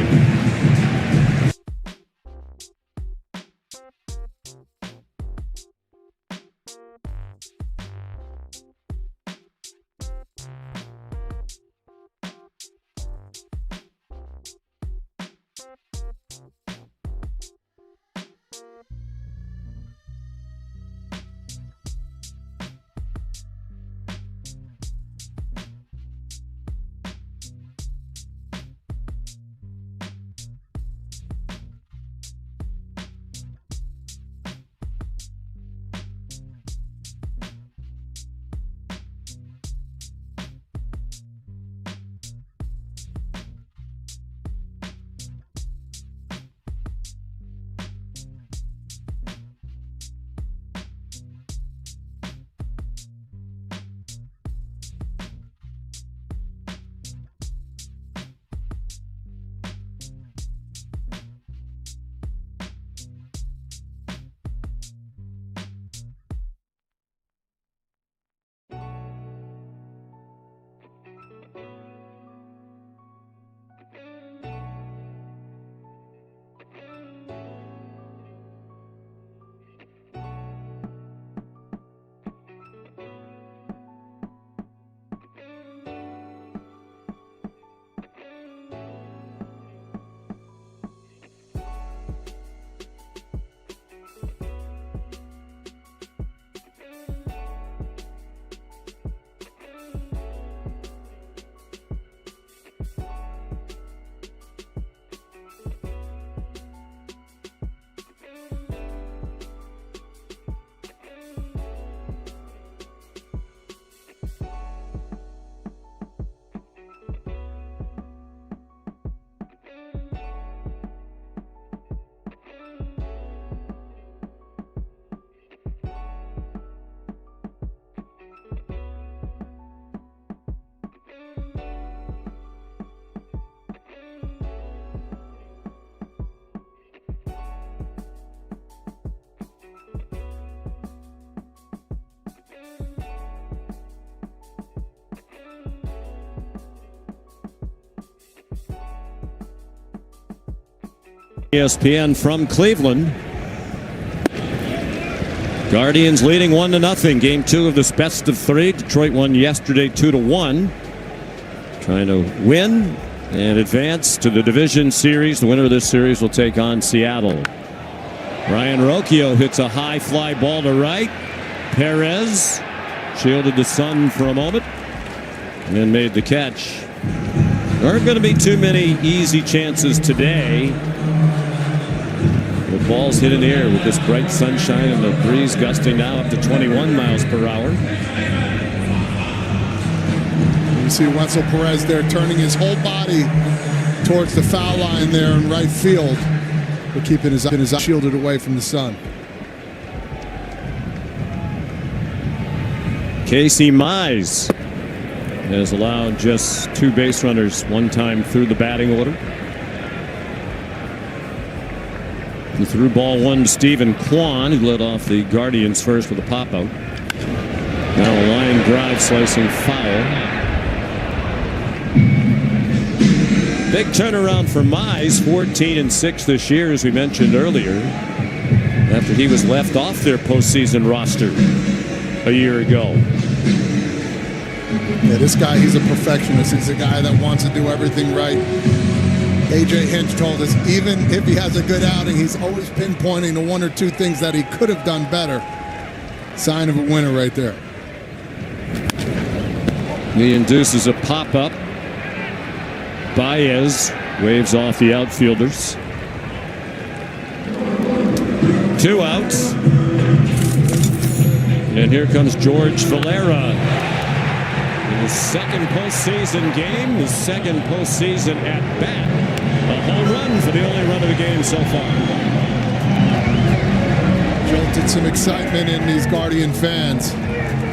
ESPN from Cleveland. Guardians leading 1-0. Game 2 of this best of 3. Detroit won yesterday 2-1. Trying to win and advance to the division series. The winner of this series will take on Seattle. Ryan Rocchio hits a high fly ball to right. Perez shielded the sun for a moment and then made the catch. There aren't going to be too many easy chances today. The ball's hit in the air with this bright sunshine and the breeze gusting now up to 21 miles per hour.
You see Wenzel Perez there turning his whole body towards the foul line there in right field, but keeping his eyes shielded away from the sun.
Casey Mize has allowed just 2 base runners one time through the batting order. He threw ball one to Stephen Kwan, who led off the Guardians first with a pop-out. Now a line drive slicing foul. Big turnaround for Mize, 14-6 this year, as we mentioned earlier, after he was left off their postseason roster a year ago.
Yeah, this guy, he's a perfectionist. He's a guy that wants to do everything right. AJ Hinch told us even if he has a good outing, he's always pinpointing the one or two things that he could have done better. Sign of a winner right there.
He induces a pop-up. Baez waves off the outfielders. 2 outs. And here comes George Valera. In his second postseason game, his second postseason at bat. A home run for the only run of the game so far.
Jolted some excitement in these Guardian fans.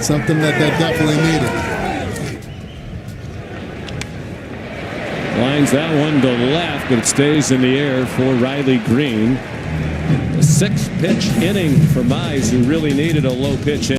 Something that they definitely needed.
Lines that one to left, but it stays in the air for Riley Green. A 6-pitch inning for Mize, who really needed a low pitch in.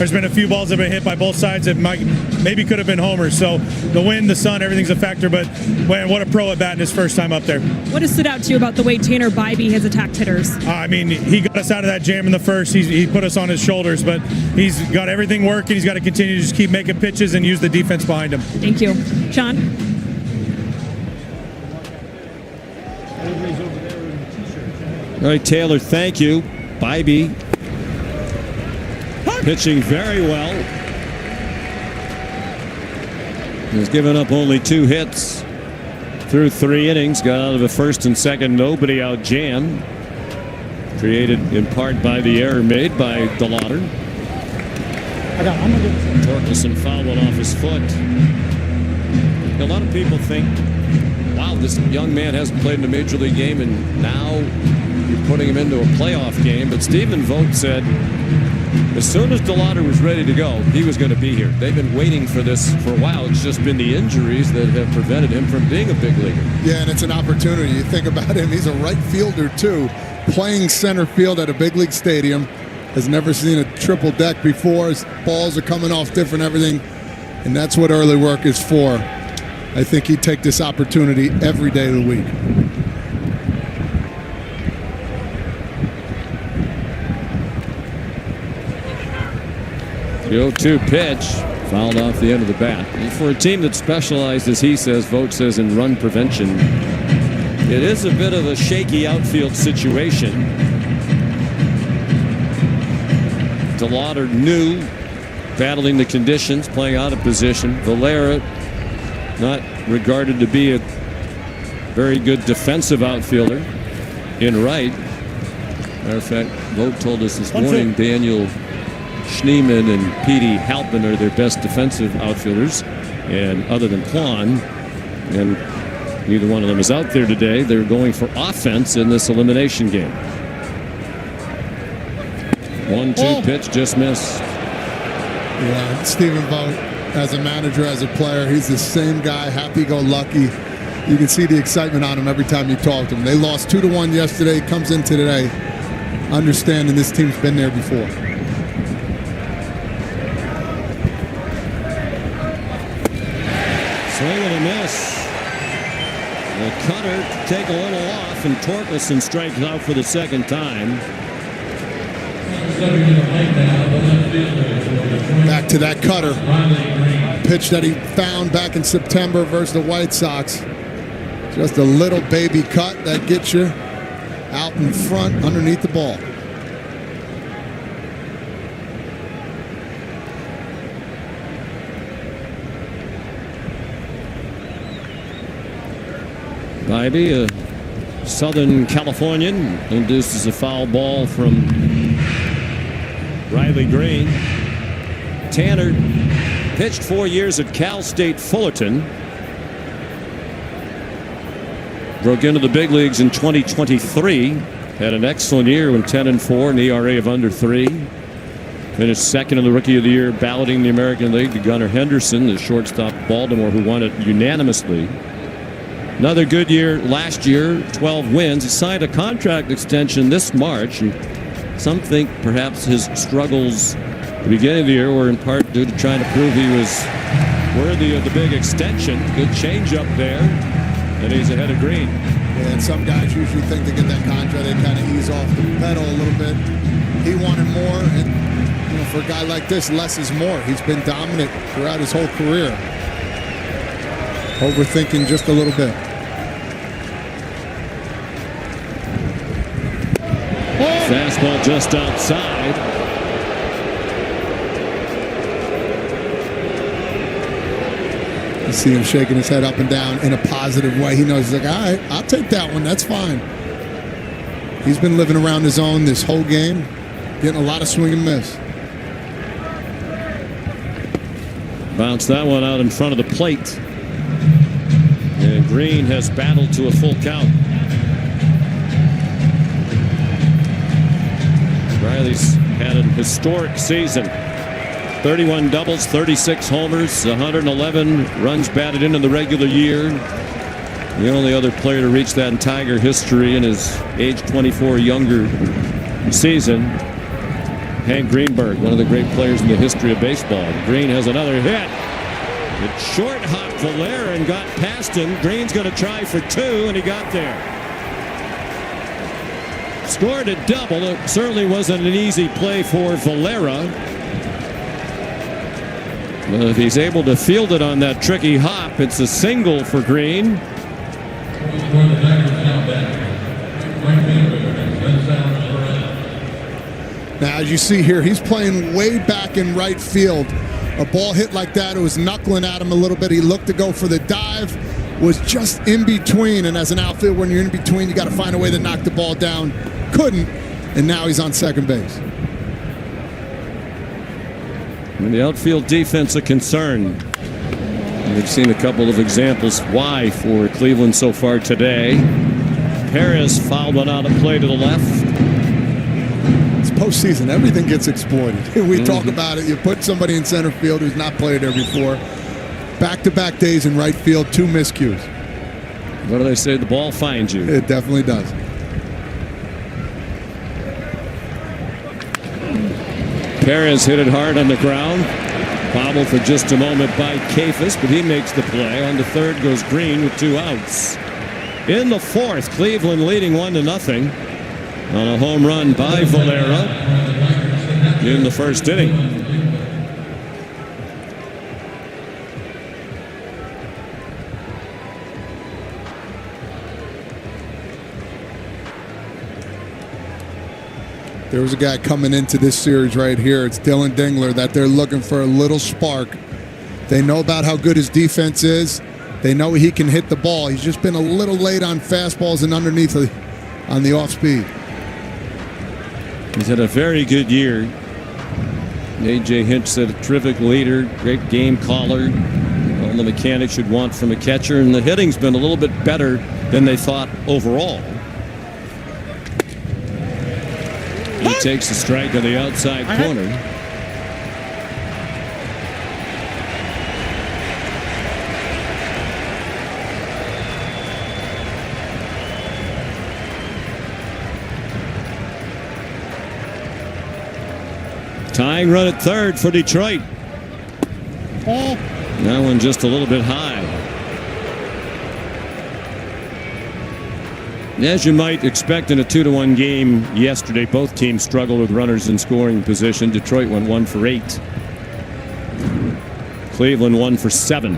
There's been a few balls that have been hit by both sides that maybe could have been homers. So the wind, the sun, everything's a factor. But man, what a pro at bat in his first time up there.
What has stood out to you about the way Tanner Bybee has attacked hitters?
I mean, he got us out of that jam in the first. He put us on his shoulders, but he's got everything working. He's got to continue to just keep making pitches and use the defense behind him.
Thank you. Sean?
All right, Taylor, thank you. Bybee pitching very well. He's given up only 2 hits through 3 innings. Got out of the first and second nobody out jam. Created in part by the error made by DeLauder. Torkelson fouled one off his foot. A lot of people think, wow, this young man hasn't played in a major league game and now you're putting him into a playoff game. But Stephen Vogt said as soon as DeLauder was ready to go, he was going to be here. They've been waiting for this for a while. It's just been the injuries that have prevented him from being a big leaguer.
Yeah, and it's an opportunity. You think about him, he's a right fielder too, playing center field at a big league stadium. Has never seen a triple deck before. His balls are coming off different, everything. And that's what early work is for. I think he'd take this opportunity every day of the week.
The 0-2 pitch fouled off the end of the bat. And for a team that specialized, as he says, Vogt says, in run prevention, it is a bit of a shaky outfield situation. DeLauder new, battling the conditions, playing out of position. Valera not regarded to be a very good defensive outfielder in right. Matter of fact, Vogt told us this morning Daniel Schneemann and Petey Halpin are their best defensive outfielders, and other than Kwan, and neither one of them is out there today. They're going for offense in this elimination game. 1-2 pitch, just missed.
Yeah, Stephen Vogt, as a manager, as a player, he's the same guy, happy-go-lucky. You can see the excitement on him every time you talk to him. They lost 2-1 yesterday. Comes into today, understanding this team's been there before.
Swing and a miss. The cutter take a little off, and Torkelson strikes out for the second time.
Back to that cutter. Pitch that he found back in September versus the White Sox. Just a little baby cut that gets you out in front underneath the ball.
Vive, a Southern Californian, induces a foul ball from Riley Green. Tanner pitched 4 years at Cal State Fullerton. Broke into the big leagues in 2023. Had an excellent year with 10-4, an ERA of under 3. Finished second in the Rookie of the Year, balloting the American League to Gunnar Henderson, the shortstop Baltimore, who won it unanimously. Another good year last year, 12 wins. He signed a contract extension this March. And some think perhaps his struggles at the beginning of the year were in part due to trying to prove he was worthy of the big extension. Good changeup there. And he's ahead of Green.
And some guys usually think to get that contract, they kind of ease off the pedal a little bit. He wanted more, and for a guy like this, less is more. He's been dominant throughout his whole career. Overthinking just a little bit.
Fastball just outside.
You see him shaking his head up and down in a positive way. He knows, he's like, all right, I'll take that one. That's fine. He's been living around his own this whole game, getting a lot of swing and miss.
Bounce that one out in front of the plate. And Green has battled to a full count. Riley's had a historic season. 31 doubles, 36 homers, 111 runs batted in the regular year. The only other player to reach that in Tiger history in his age 24 younger season, Hank Greenberg, one of the great players in the history of baseball. Green has another hit. It short hopped Valera and got past him. Green's going to try for 2, and he got there. Scored a double. It certainly wasn't an easy play for Valera. But if he's able to field it on that tricky hop, it's a single for Green.
Now, as you see here, he's playing way back in right field. A ball hit like that, it was knuckling at him a little bit. He looked to go for the dive, was just in between. And as an outfielder, when you're in between, you got to find a way to knock the ball down. Couldn't, and now he's on second base.
And the outfield defense a concern. We've seen a couple of examples why for Cleveland so far today. Perez fouled one out of play to the left.
It's postseason. Everything gets exploited. We talk about it. You put somebody in center field who's not played there before. Back-to-back days in right field, 2 miscues.
What do they say? The ball finds you.
It definitely does.
Perez hit it hard on the ground. Bobbled for just a moment by Kafis, but he makes the play. On the third goes Green with 2 outs. In the fourth, Cleveland leading 1-0 on a home run by Valera in the first inning.
There was a guy coming into this series right here. It's Dylan Dingler that they're looking for a little spark. They know about how good his defense is. They know he can hit the ball. He's just been a little late on fastballs and underneath on the off speed.
He's had a very good year. A.J. Hinch said a terrific leader, great game caller. All the mechanics should want from a catcher, and the hitting's been a little bit better than they thought overall. He takes a strike on the outside corner. Tying run at third for Detroit. That one just a little bit high. As you might expect in a 2-1 game yesterday, both teams struggled with runners in scoring position. Detroit went 1 for 8. Cleveland 1 for 7.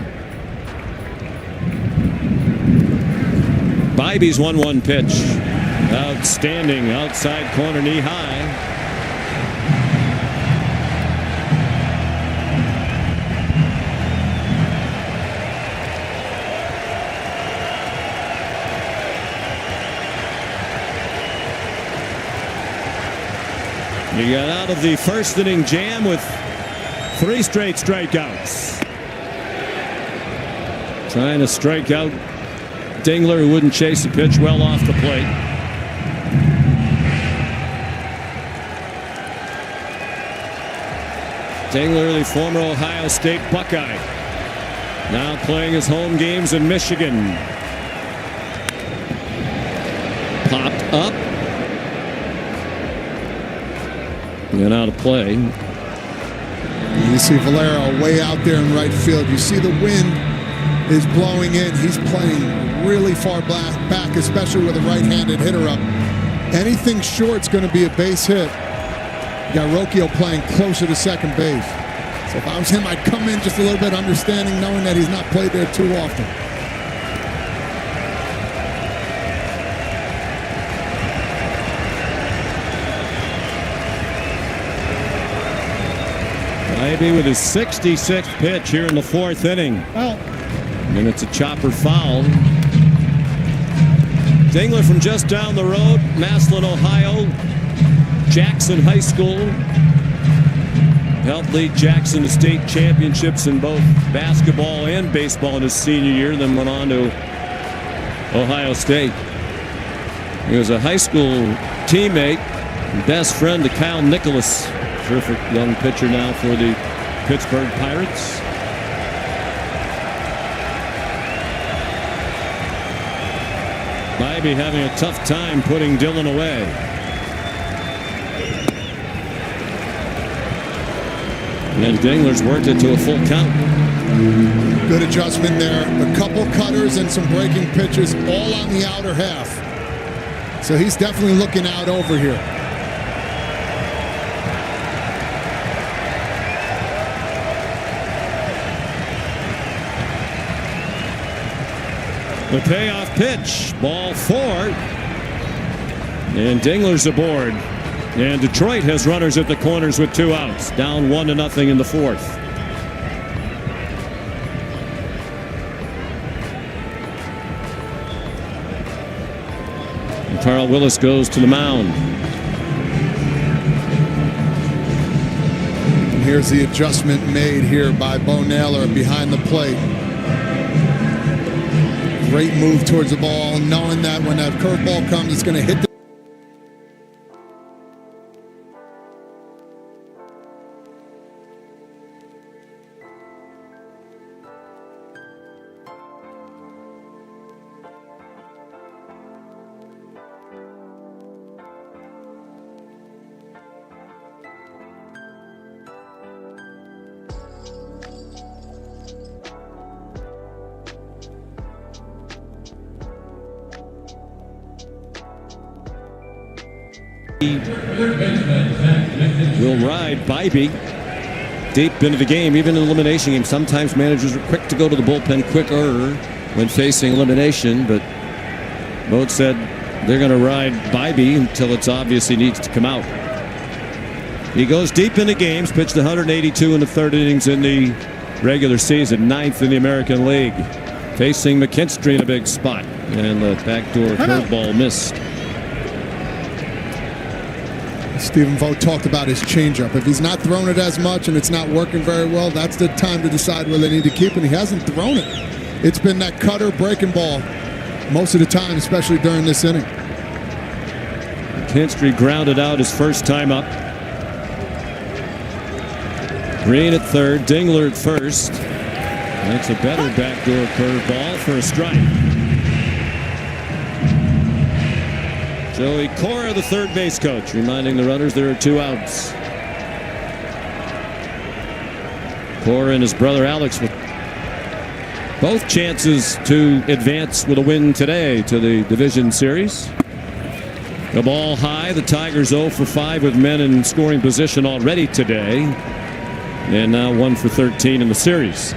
Vive's 1-1 pitch. Outstanding outside corner, knee high. He got out of the first inning jam with 3 straight strikeouts. Trying to strike out Dingler, who wouldn't chase the pitch well off the plate. Dingler, the former Ohio State Buckeye, now playing his home games in Michigan. Popped up. And out of play.
You see Valero way out there in right field. You see the wind is blowing in. He's playing really far back, especially with a right-handed hitter up. Anything short's going to be a base hit. You got Rocchio playing closer to second base. So if I was him, I'd come in just a little bit understanding, knowing that he's not played there too often.
Maybe with his 66th pitch here in the 4th inning. And it's a chopper foul. Dingler from just down the road, Massillon, Ohio. Jackson High School. Helped lead Jackson to state championships in both basketball and baseball in his senior year, then went on to Ohio State. He was a high school teammate and best friend to Kyle Nicholas. Terrific young pitcher now for the Pittsburgh Pirates. Vive having a tough time putting Dylan away. And Dingler's worked it to a full count.
Good adjustment there. A couple cutters and some breaking pitches all on the outer half. So he's definitely looking out over here.
The payoff pitch, ball 4, and Dingler's aboard. And Detroit has runners at the corners with 2 outs, down 1-0 in the 4th. And Carl Willis goes to the mound.
And here's the adjustment made here by Bo Naylor behind the plate. Great move towards the ball, knowing that when that curveball comes, it's going to hit the
will ride Vive deep into the game, even in elimination games. Sometimes managers are quick to go to the bullpen quicker when facing elimination, but both said they're going to ride Vive until it's obvious he needs to come out. He goes deep into games, pitched 182 in the third innings in the regular season, 9th in the American League. Facing McKinstry in a big spot, and the backdoor curveball missed.
Stephen Vogt talked about his changeup. If he's not throwing it as much and it's not working very well, that's the time to decide whether they need to keep it. He hasn't thrown it. It's been that cutter breaking ball most of the time, especially during this inning.
McKinstry grounded out his first time up. Green at third, Dingler at first. That's a better backdoor curveball for a strike. Joey Cora, the third base coach, reminding the runners there are 2 outs. Cora and his brother Alex with both chances to advance with a win today to the division series. The ball high. The Tigers 0 for 5 with men in scoring position already today. And now 1 for 13 in the series.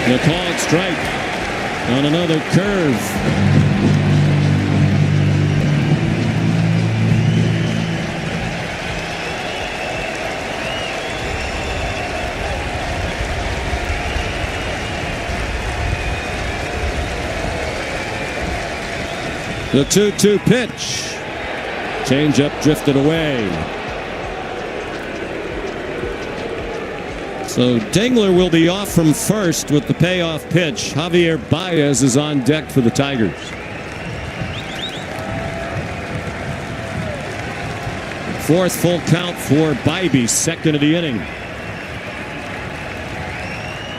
The called strike on another curve. The 2-2 pitch. Changeup drifted away. So Dingler will be off from first with the payoff pitch. Javier Baez is on deck for the Tigers. Fourth full count for Vive, second of the inning.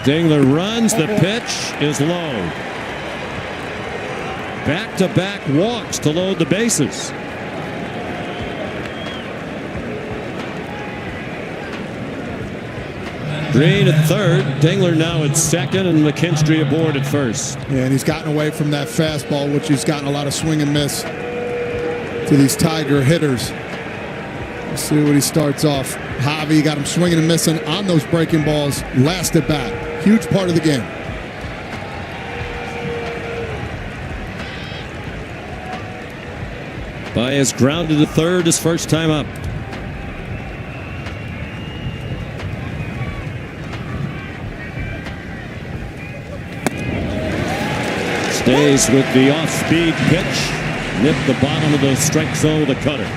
Dingler runs. The pitch is low. Back-to-back walks to load the bases. Green at third, Dingler now at second, and McKinstry aboard at first.
Yeah, and he's gotten away from that fastball, which he's gotten a lot of swing and miss to these Tiger hitters. Let's see what he starts off. Javi got him swinging and missing on those breaking balls last at bat. Huge part of the game.
Baez grounded to third his first time up. Stays with the off-speed pitch. Nipped the bottom of the strike zone with a cutter.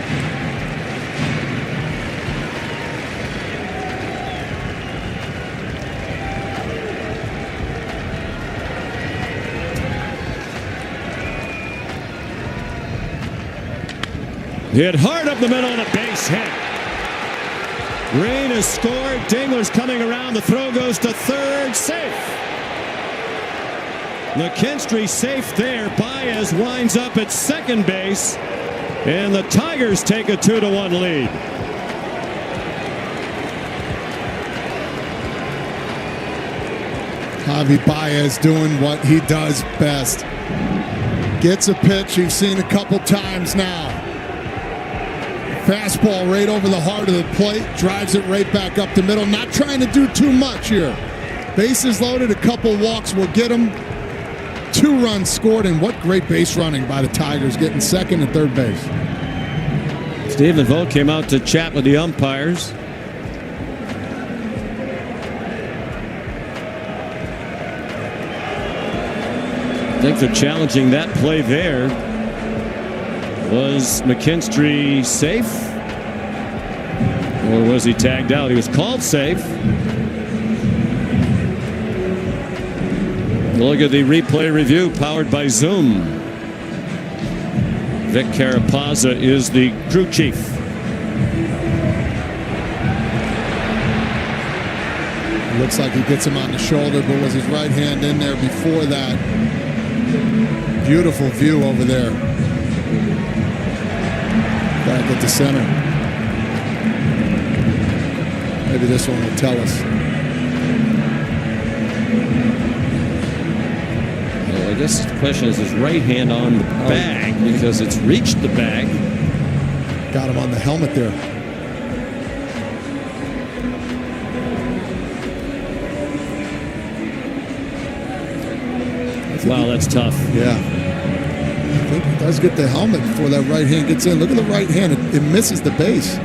Hit hard up the middle and a base hit. Green has scored. Dingler's coming around. The throw goes to third. Safe. McKinstry safe there. Baez winds up at second base. And the Tigers take a 2-1 lead.
Javi Baez doing what he does best. Gets a pitch you've seen a couple times now. Fastball right over the heart of the plate. Drives it right back up the middle. Not trying to do too much here. Bases loaded. A couple walks will get him. 2 runs scored, and what great base running by the Tigers, getting second and third base.
Stephen Vogt came out to chat with the umpires. I think they're challenging that play there. Was McKinstry safe? Or was he tagged out? He was called safe. Look at the replay review powered by Zoom. Vic Carapazza is the crew chief.
Looks like he gets him on the shoulder, but was his right hand in there before that? Beautiful view over there. Back at the center. Maybe this one will tell us.
Well, I guess the question is his right hand on the bag because it's reached the bag.
Got him on the helmet there.
Wow, that's tough.
Yeah. I think he does get the helmet before that right hand gets in. Look at the right hand. It misses the base.